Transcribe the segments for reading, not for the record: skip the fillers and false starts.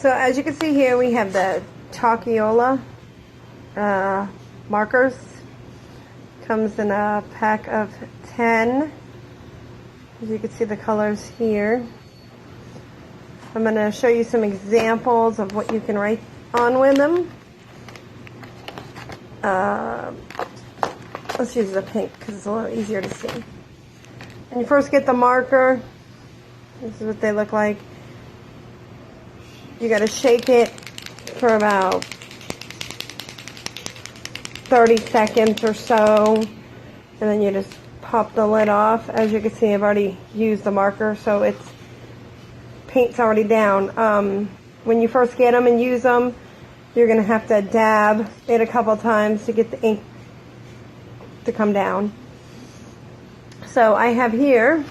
So as you can see here, we have the Chalkola markers. Comes in a pack of 10. As you can see the colors here. I'm going to show you some examples of what you can write on with them. Let's use the pink because it's a little easier to see. When you first get the marker, this is what they look like. You got to shake it for about 30 seconds or so, and then you just pop the lid off. As you can see, I've already used the marker, so it's paint's already down. When you first get them and use them, you're going to have to dab it a couple times to get the ink to come down. So I have here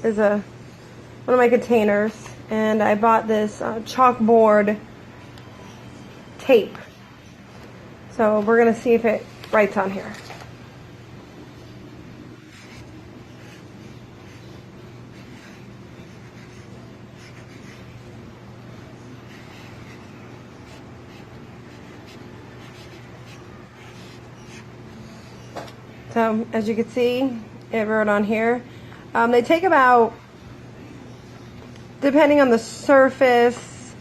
is one of my containers, and I bought this chalkboard tape. So we're going to see if it writes on here. So as you can see, it wrote on here. They take about, depending on the surface,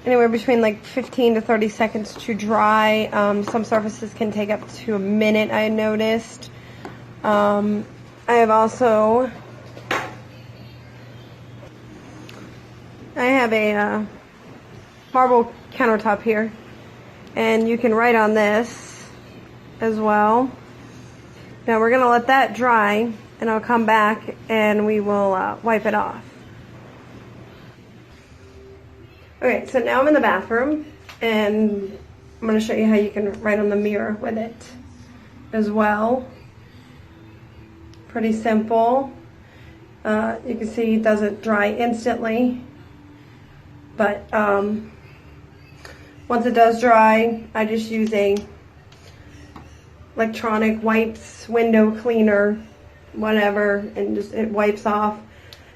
anywhere between like 15 to 30 seconds to dry. Some surfaces can take up to a minute, I noticed. I have also, I have a marble countertop here, and you can write on this as well. Now we're going to let that dry, and I'll come back and we will wipe it off. Okay, so now I'm in the bathroom, and I'm going to show you how you can write on the mirror with it as well. Pretty simple. You can see it doesn't dry instantly, but once it does dry, I just use a electronic wipes, window cleaner, whatever, and just it wipes off.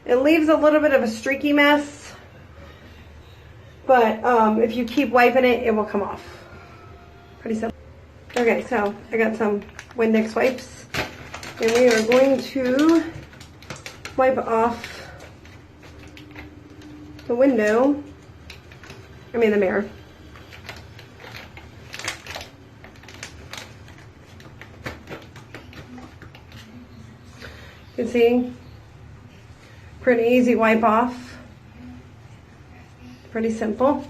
It leaves a little bit of a streaky mess, but if you keep wiping it, it will come off. Pretty simple. Okay, so I got some Windex wipes, and we are going to wipe off the window, the mirror. You can see, pretty easy wipe off, pretty simple.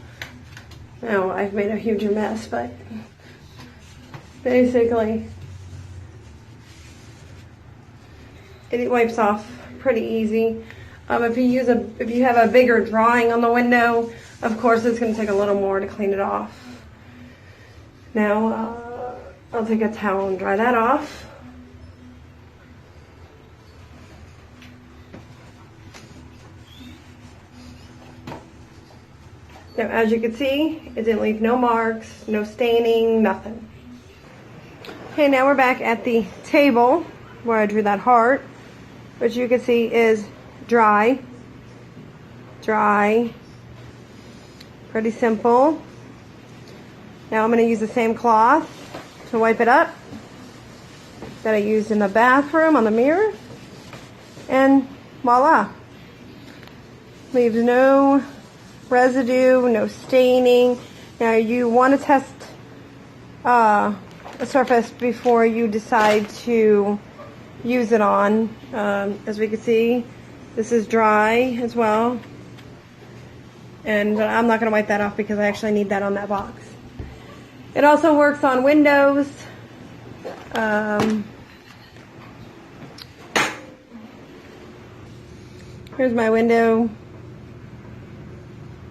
Now I've made a huge mess, but basically it wipes off pretty easy. If you have a bigger drawing on the window, of course it's going to take a little more to clean it off. Now I'll take a towel and dry that off. Now, as you can see, it didn't leave no marks, no staining, nothing. Okay, now we're back at the table where I drew that heart, which you can see is dry. Dry. Pretty simple. Now I'm going to use the same cloth to wipe it up that I used in the bathroom on the mirror. And voila. Leaves no residue, no staining. Now you want to test a surface before you decide to use it on. As we can see, this is dry as well, and I'm not going to wipe that off because I actually need that on that box. It also works on windows. Here's my window.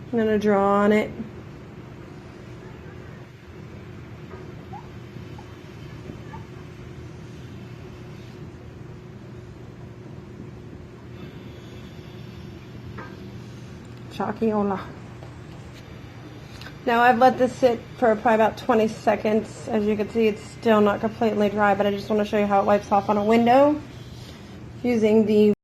I'm going to draw on it. Chalkola. Now I've let this sit for probably about 20 seconds. As you can see, it's still not completely dry, but I just want to show you how it wipes off on a window using the